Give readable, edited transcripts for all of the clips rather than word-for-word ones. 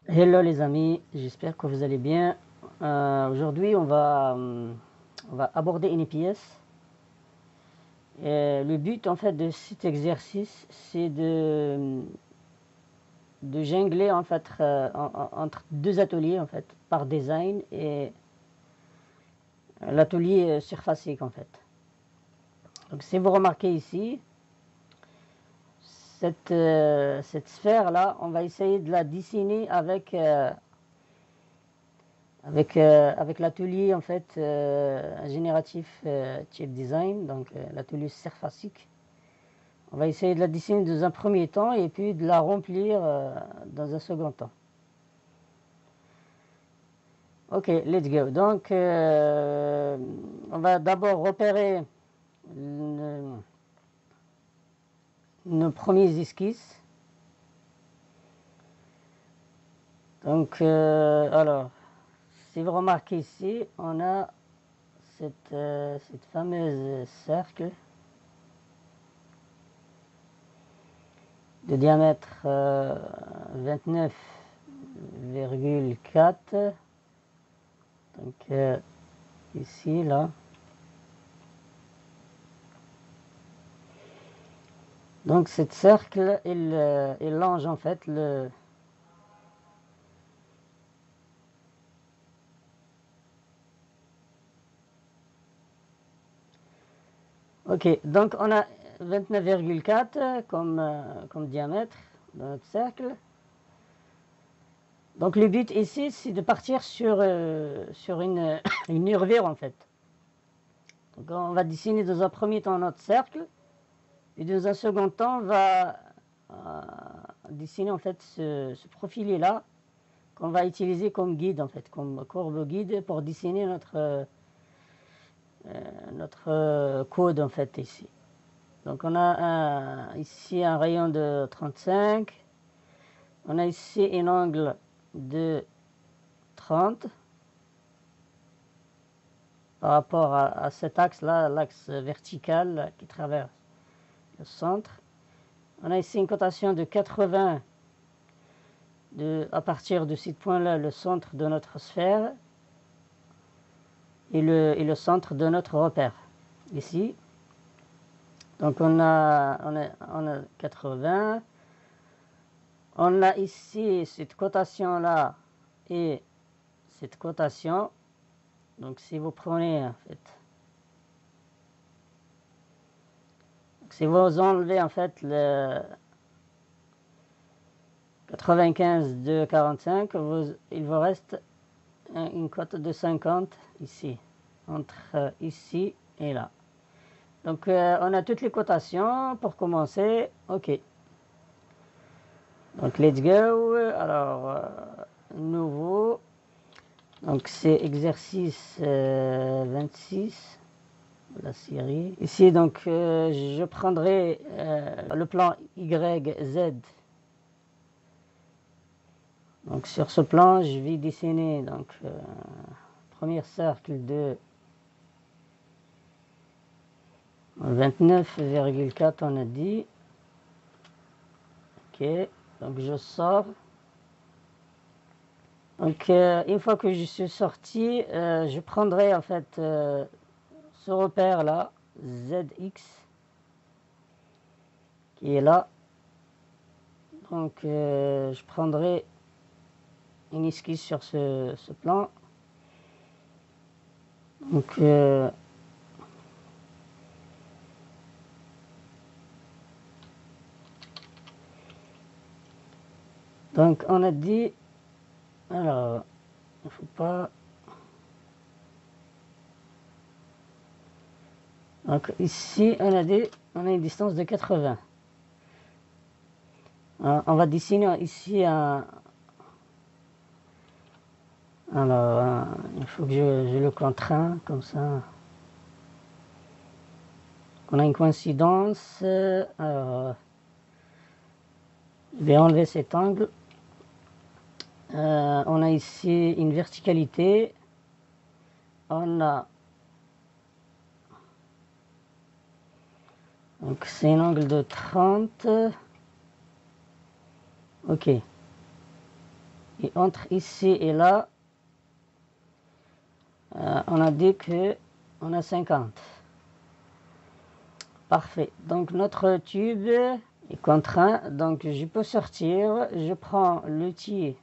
Hello les amis, j'espère que vous allez bien. Aujourd'hui on va aborder une pièce. Le but en fait de cet exercice c'est de jongler en fait entre deux ateliers en fait par design et l'atelier surfacique en fait. Donc si vous remarquez ici, cette sphère là, on va essayer de la dessiner avec l'atelier en fait génératif Chip Design, donc l'atelier surfacique. On va essayer de la dessiner dans un premier temps et puis de la remplir dans un second temps. Ok, let's go. Donc on va d'abord repérer nos premiers esquisses. Donc alors, si vous remarquez ici, on a cette fameuse cercle de diamètre 29,4. Donc ici, là. Donc cette cercle, il longe en fait le... Ok, donc on a 29,4 comme diamètre dans notre cercle. Donc le but ici, c'est de partir sur une nervure en fait. Donc on va dessiner dans un premier temps notre cercle, et dans un second temps, on va dessiner en fait ce profilé-là qu'on va utiliser comme guide en fait, comme courbe guide pour dessiner notre code en fait ici. Donc on a ici un rayon de 35, on a ici un angle de 30 par rapport à cet axe-là, l'axe vertical qui traverse le centre. On a ici une cotation de 80 à partir de ce point-là, le centre de notre sphère et le centre de notre repère, ici. Donc on a 80. On a ici cette cotation-là et cette cotation. Donc si vous prenez en fait, si vous enlevez en fait le 95 de 45, il vous reste une cote de 50 ici, entre ici et là. Donc on a toutes les cotations pour commencer. Ok. Donc let's go. Alors nouveau. Donc c'est exercice 26 de la série. Ici donc je prendrai le plan YZ. Donc sur ce plan je vais dessiner donc premier cercle de 29,4 on a dit. Ok, donc je sors. Donc une fois que je suis sorti, je prendrai en fait ce repère là, ZX, qui est là. Donc je prendrai une esquisse sur ce plan. Donc on a dit, alors il ne faut pas... Donc ici on a une distance de 80. On va dessiner ici un... Alors il faut que je le contrains comme ça. On a une coïncidence. Alors, je vais enlever cet angle. On a ici une verticalité. On a... Donc c'est un angle de 30. Ok. Et Et entre ici et là, on a dit que on a 50. Parfait. Donc notre tube est contraint. Donc je peux sortir. Je prends l'outil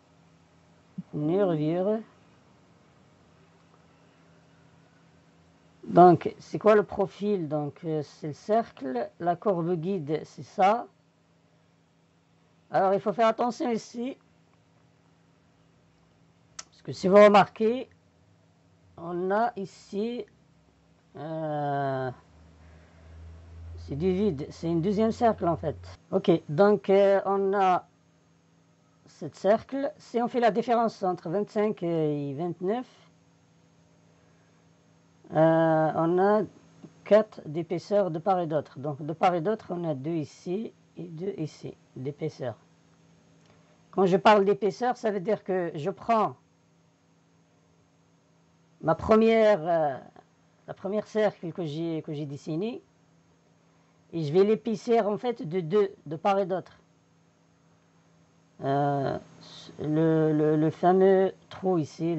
nervure. Donc c'est quoi le profil? Donc c'est le cercle. La courbe guide, c'est ça. Alors il faut faire attention ici. Parce que si vous remarquez, on a ici... c'est du vide, c'est une deuxième cercle en fait. Ok, donc on a ce cercle. Si on fait la différence entre 25 et 29, on a 4 d'épaisseur de part et d'autre. Donc de part et d'autre, on a 2 ici et 2 ici d'épaisseur. Quand je parle d'épaisseur, ça veut dire que je prends ma la première cercle que j'ai dessiné et je vais l'épaissir en fait de 2 de part et d'autre. Le fameux trou ici.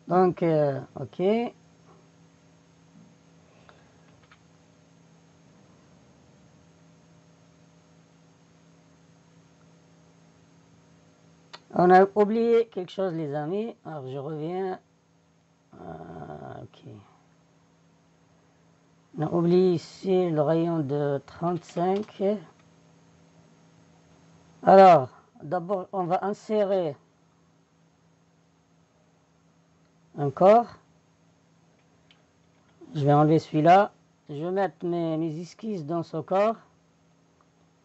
Donc, ok. On a oublié quelque chose, les amis. Alors, je reviens. Ok. On a oublié ici le rayon de 35. Alors, d'abord, on va insérer un corps. Je vais enlever celui-là. Je vais mettre mes esquisses dans ce corps.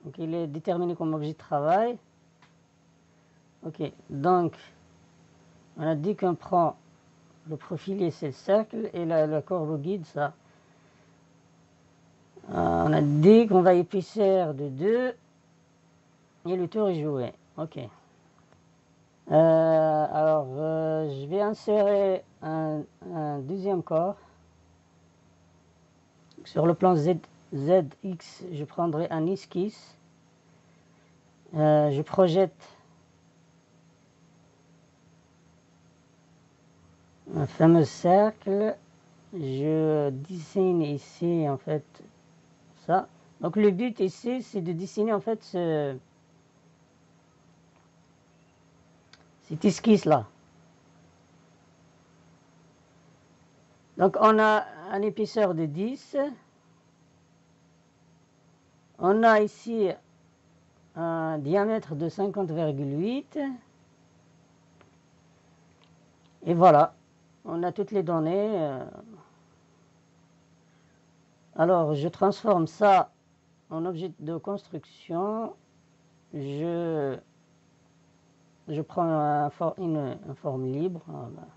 Donc, il est déterminé comme objet de travail. Ok, donc, on a dit qu'on prend le profilé, c'est le cercle, et la courbe guide, ça. On a dit qu'on va épaissir de 2, et le tour est joué. Ok. Alors, je vais insérer un deuxième corps. Sur le plan ZX, je prendrai un esquisse. Je projette un fameux cercle. Je dessine ici, en fait, ça. Donc, le but ici, c'est de dessiner, en fait, cette esquisse-là. Donc, on a un épaisseur de 10. On a ici un diamètre de 50,8. Et voilà, on a toutes les données. Alors, je transforme ça en objet de construction. Je prends une forme libre. Voilà.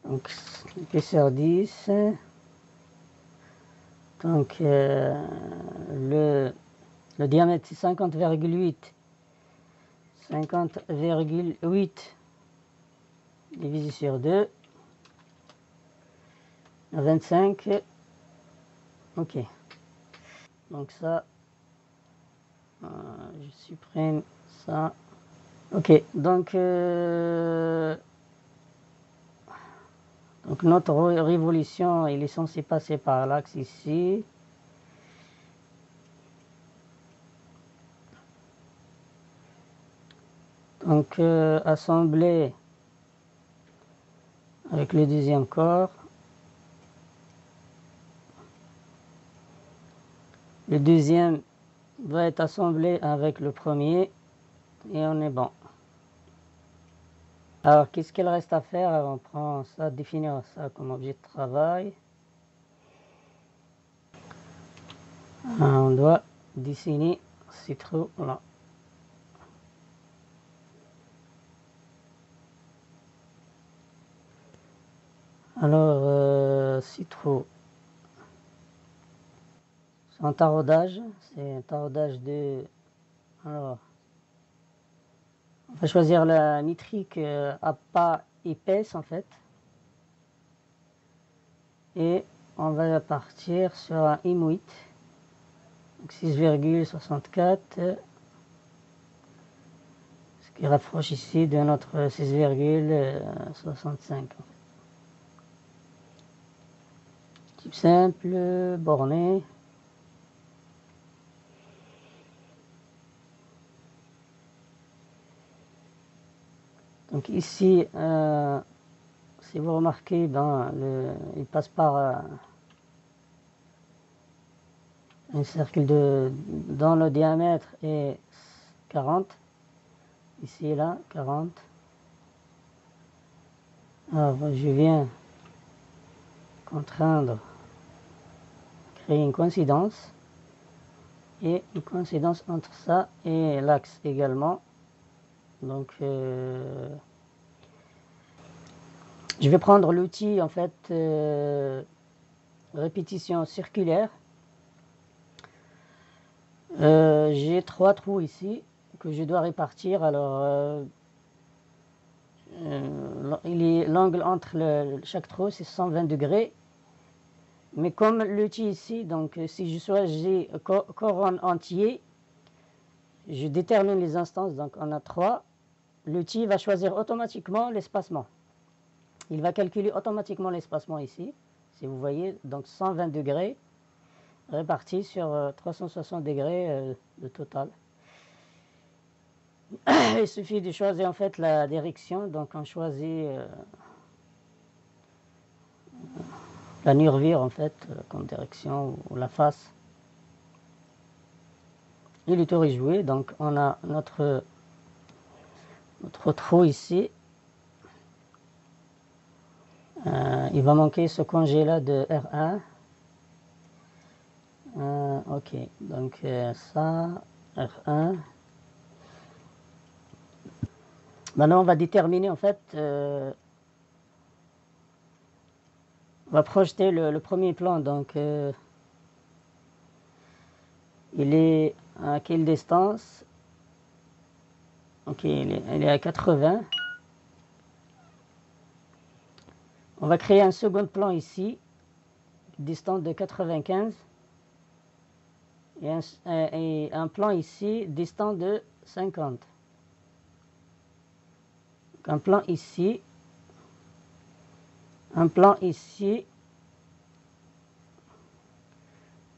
Donc, épaisseur 10. Donc, le diamètre, c'est 50,8. 50,8 divisé sur 2. 25. Ok. Donc ça, je supprime ça. Ok, donc notre révolution, il est censé passer par l'axe ici. Donc assembler avec le deuxième corps. Le deuxième va être assemblé avec le premier et on est bon. Alors qu'est-ce qu'il reste à faire? On prend ça, définir ça comme objet de travail. On doit dessiner ces trous là. Alors ces trous, c'est un taraudage, c'est un taraudage de... Alors, on va choisir la nitrique à pas épaisse en fait. Et on va partir sur un IM8, donc 6,64, ce qui rapproche ici de notre 6,65. Type simple, borné. Donc ici, si vous remarquez, il passe par un cercle dont le diamètre est 40. Ici et là, 40. Alors, je viens contraindre, créer une coïncidence. Et une coïncidence entre ça et l'axe également. Donc, je vais prendre l'outil en fait répétition circulaire. J'ai 3 trous ici que je dois répartir. Alors, l'angle entre chaque trou c'est 120 degrés. Mais comme l'outil ici, donc si je choisis couronne entier, je détermine les instances, donc on a 3. L'outil va choisir automatiquement l'espacement. Il va calculer automatiquement l'espacement ici, si vous voyez, donc 120 degrés répartis sur 360 degrés de total. Il suffit de choisir en fait la direction, donc on choisit la nervure en fait comme direction ou la face. Et le tour est joué, donc on a notre trou ici. Il va manquer ce congé là de R1. Ok, donc ça, R1. Maintenant on va déterminer en fait, on va projeter le premier plan, donc il est à quelle distance? Ok, il est à 80. On va créer un second plan ici, distance de 95. Et un plan ici, distant de 50. Donc un plan ici, un plan ici,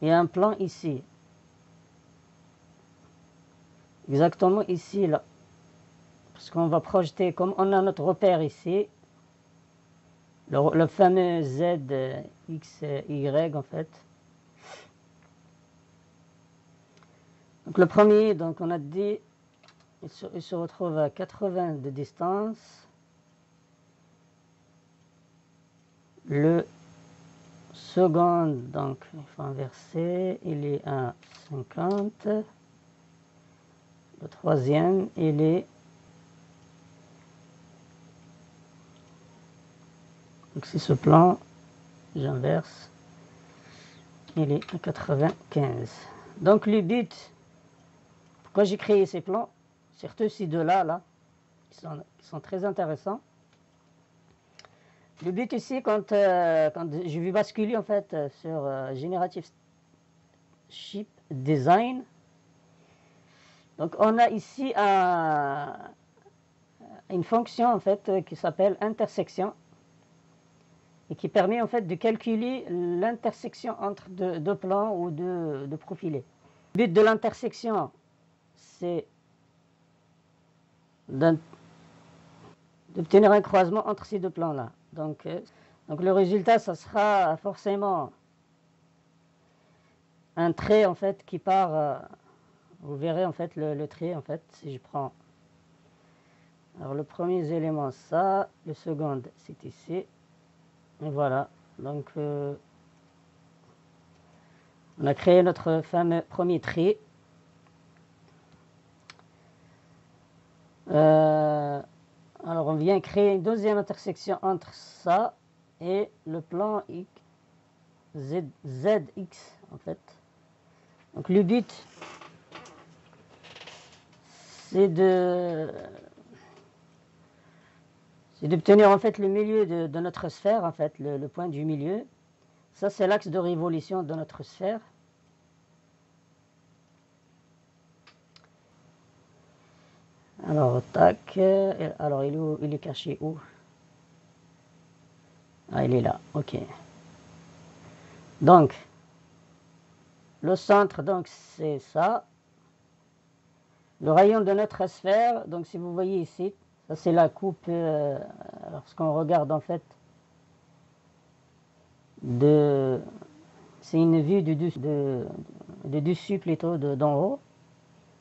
et un plan ici. Exactement ici, là. Parce qu'on va projeter, comme on a notre repère ici, le fameux Z, X, Y en fait. Donc le premier, donc on a dit, il se retrouve à 80 de distance. Le second, donc il faut inverser, il est à 50. Le troisième, il est, donc c'est ce plan, j'inverse, il est à 95. Donc le but, pourquoi j'ai créé ces plans, surtout ces deux-là, là, qui sont très intéressants. Le but ici, quand je vais basculer en fait sur Generative Shape Design, donc on a ici une fonction en fait qui s'appelle intersection et qui permet en fait de calculer l'intersection entre deux plans ou deux profilés. Le but de l'intersection, c'est d'obtenir un croisement entre ces deux plans-là. Donc le résultat, ça sera forcément un trait en fait qui part. Vous verrez en fait le trait en fait si je prends. Alors le premier élément ça, le second c'est ici. Et voilà. Donc on a créé notre fameux premier trait. Alors on vient créer une deuxième intersection entre ça et le plan X, ZX en fait. Donc le but c'est c'est d'obtenir en fait le milieu de notre sphère, en fait, le point du milieu. Ça, c'est l'axe de révolution de notre sphère. Alors, tac. Alors, il est caché où? Ah, il est là. OK. Donc, le centre, donc, c'est ça. Le rayon de notre sphère, donc, si vous voyez ici, ça, c'est la coupe. Lorsqu'on regarde, en fait, c'est une vue de dessus plutôt, d'en haut.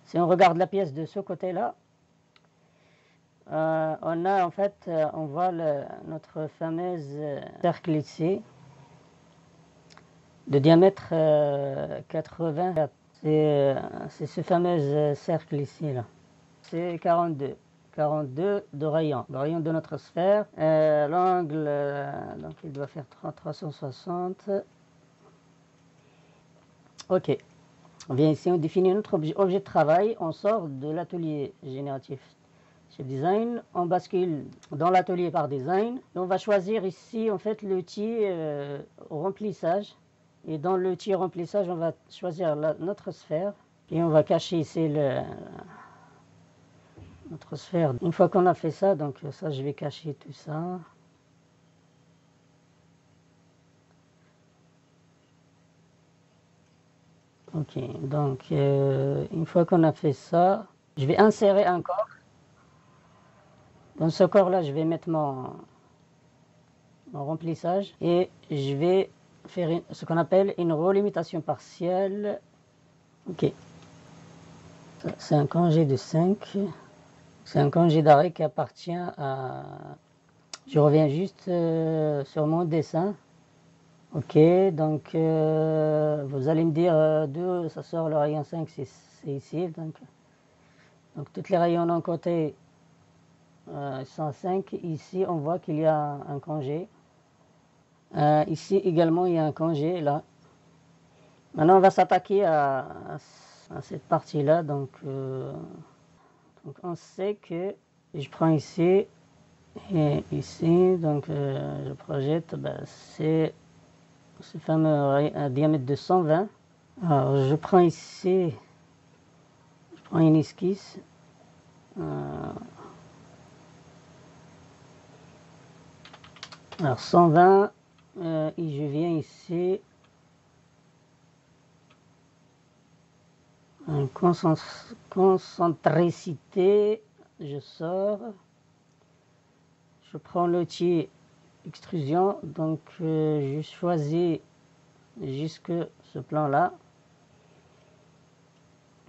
Si on regarde la pièce de ce côté-là, on a en fait, on voit notre fameuse cercle ici, de diamètre 80. C'est ce fameux cercle ici, là. C'est 42. 42 de rayon, le rayon de notre sphère. L'angle, donc il doit faire 360. Ok. On vient ici, on définit notre objet de travail, on sort de l'atelier génératif Chef Design, on bascule dans l'atelier par design. On va choisir ici en fait l'outil remplissage. Et dans l'outil remplissage, on va choisir notre sphère. Et on va cacher ici notre sphère. Une fois qu'on a fait ça, donc ça je vais cacher tout ça. Ok, donc une fois qu'on a fait ça, je vais insérer un corps. Dans ce corps-là, je vais mettre mon remplissage et je vais faire ce qu'on appelle une relimitation partielle. Ok. C'est un congé de 5. C'est un congé d'arrêt qui appartient à... Je reviens juste sur mon dessin. Ok, donc vous allez me dire d'où ça sort le rayon 5, c'est ici. Donc tous les rayons d'un côté sont 5. Ici, on voit qu'il y a un congé. Ici également, il y a un congé là. Maintenant, on va s'attaquer à cette partie-là. Donc, on sait que je prends ici et ici. Donc, je projette. C'est ce fameux diamètre de 120. Alors, je prends ici. Je prends une esquisse. Alors, 120. Et je viens ici. Concentricité, je sors, je prends l'outil extrusion, donc je choisis jusque ce plan là.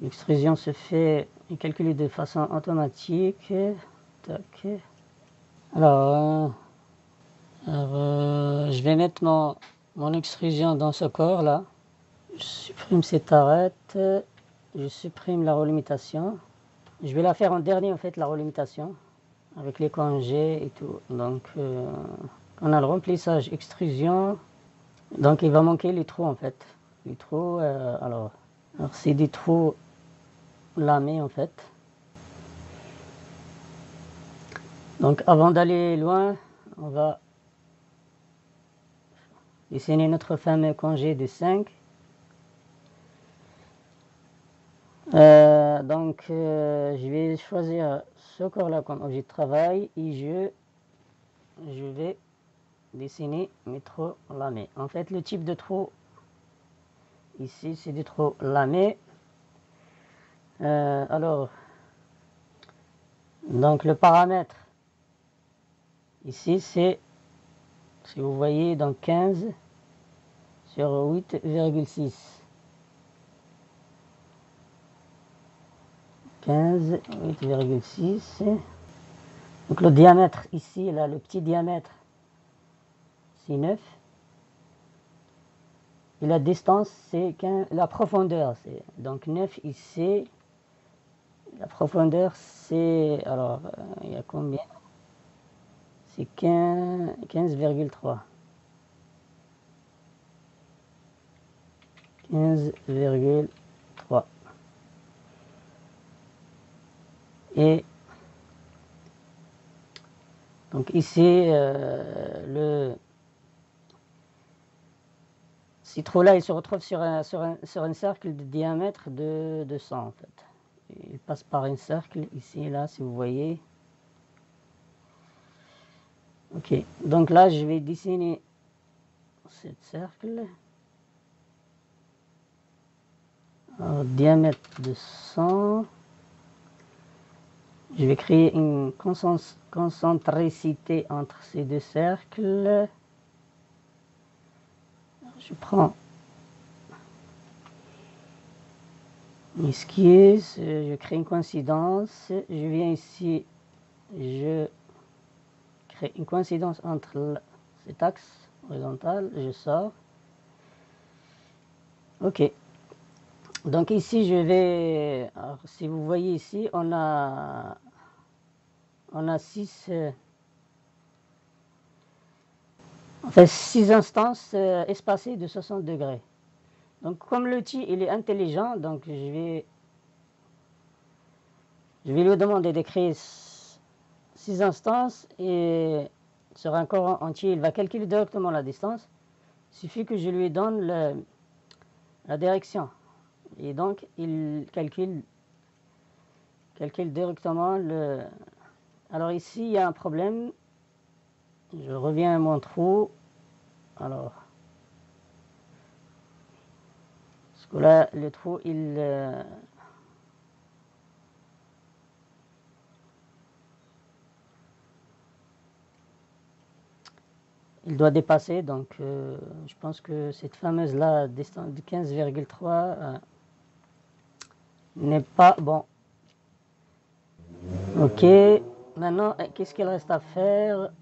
L'extrusion se fait et calculée de façon automatique. Tac. Alors, je vais mettre mon extrusion dans ce corps là. Je supprime cette arête. Je supprime la relimitation. Je vais la faire en dernier en fait, la relimitation, avec les congés et tout. Donc, on a le remplissage, extrusion. Donc, il va manquer les trous en fait. Les trous, alors c'est des trous lamés en fait. Donc, avant d'aller loin, on va dessiner notre fameux congé de 5. Donc, je vais choisir ce corps-là comme objet de travail et je vais dessiner mes trous lamés. En fait, le type de trou ici, c'est des trous lamés. Alors, donc le paramètre ici, c'est, si vous voyez, donc 15 sur 8,6. 15, 8,6. Donc le diamètre ici, là, le petit diamètre, c'est 9. Et la distance, c'est 15, la profondeur, c'est donc 9 ici. La profondeur, c'est, alors, il y a combien? C'est 15,3. 15,3. Donc ici, ce trou-là, il se retrouve sur un cercle de diamètre de 200 en fait. Il passe par un cercle ici et là, si vous voyez. Ok, donc là, je vais dessiner ce cercle. Alors, diamètre de 100. Je vais créer une concentricité entre ces deux cercles. Je prends une esquisse, je crée une coïncidence. Je viens ici, je crée une coïncidence entre cet axe horizontal, je sors. Ok. Donc ici, je vais, alors, si vous voyez ici, on a 6 instances espacées de 60 degrés. Donc comme l'outil il est intelligent, donc je vais lui demander de créer 6 instances et sur un corps entier, il va calculer directement la distance. Il suffit que je lui donne la direction. Et donc il calcule directement le... Alors ici, il y a un problème. Je reviens à mon trou. Alors, parce que là, le trou, il doit dépasser. Donc, je pense que cette fameuse-là, distance de 15,3 n'est pas bon. Ok. Maintenant, qu'est-ce qu'il reste à faire?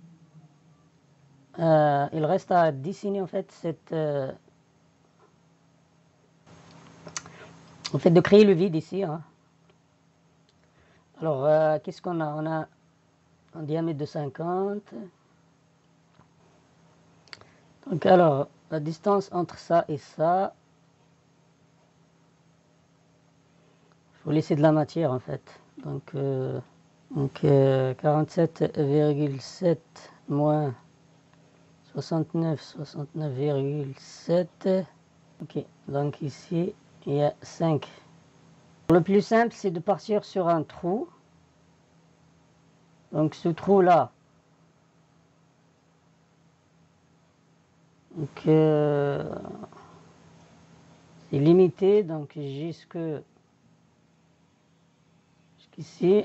Il reste à dessiner en fait de créer le vide ici. Hein. Alors, qu'est-ce qu'on a? On a un diamètre de 50. Donc, alors, la distance entre ça et ça, il faut laisser de la matière en fait. Donc 47,7 moins 69,7. Ok, donc ici, il y a 5. Le plus simple, c'est de partir sur un trou. Donc ce trou-là, c'est limité, donc jusqu'ici.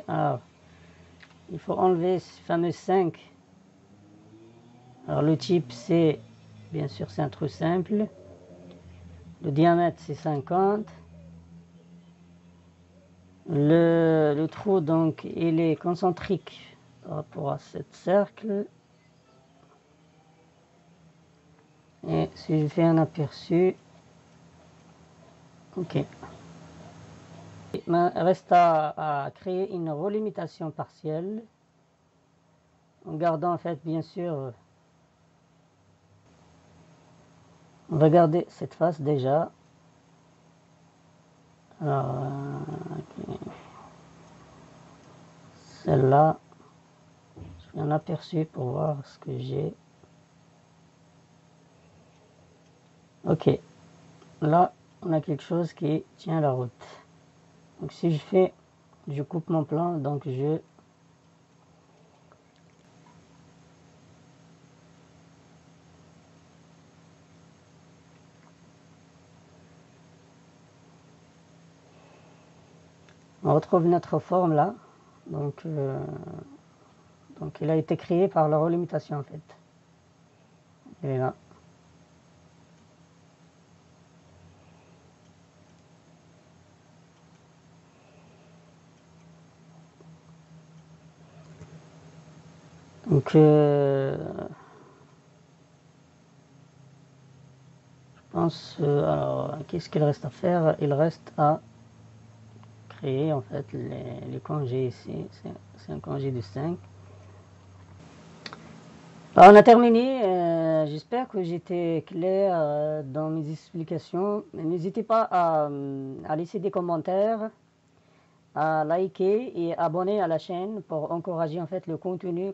Alors, il faut enlever ces fameux 5. Alors le type, c'est, bien sûr, c'est un trou simple. Le diamètre, c'est 50. Le trou, donc, il est concentrique par rapport à ce cercle. Et si je fais un aperçu, ok. Il reste à créer une relimitation partielle, en gardant en fait, bien sûr, on va garder cette face déjà. Alors, okay. Celle-là, je fais un aperçu pour voir ce que j'ai. Ok, là, on a quelque chose qui tient la route. Donc si je coupe mon plan, donc on retrouve notre forme là. Donc il a été créé par la relimitation en fait. Il est là. Donc je pense, alors qu'est-ce qu'il reste à faire? Il reste à créer en fait les congés ici. C'est un congé de 5. Alors, on a terminé. J'espère que j'étais clair dans mes explications. N'hésitez pas à laisser des commentaires, à liker et abonner à la chaîne pour encourager en fait le contenu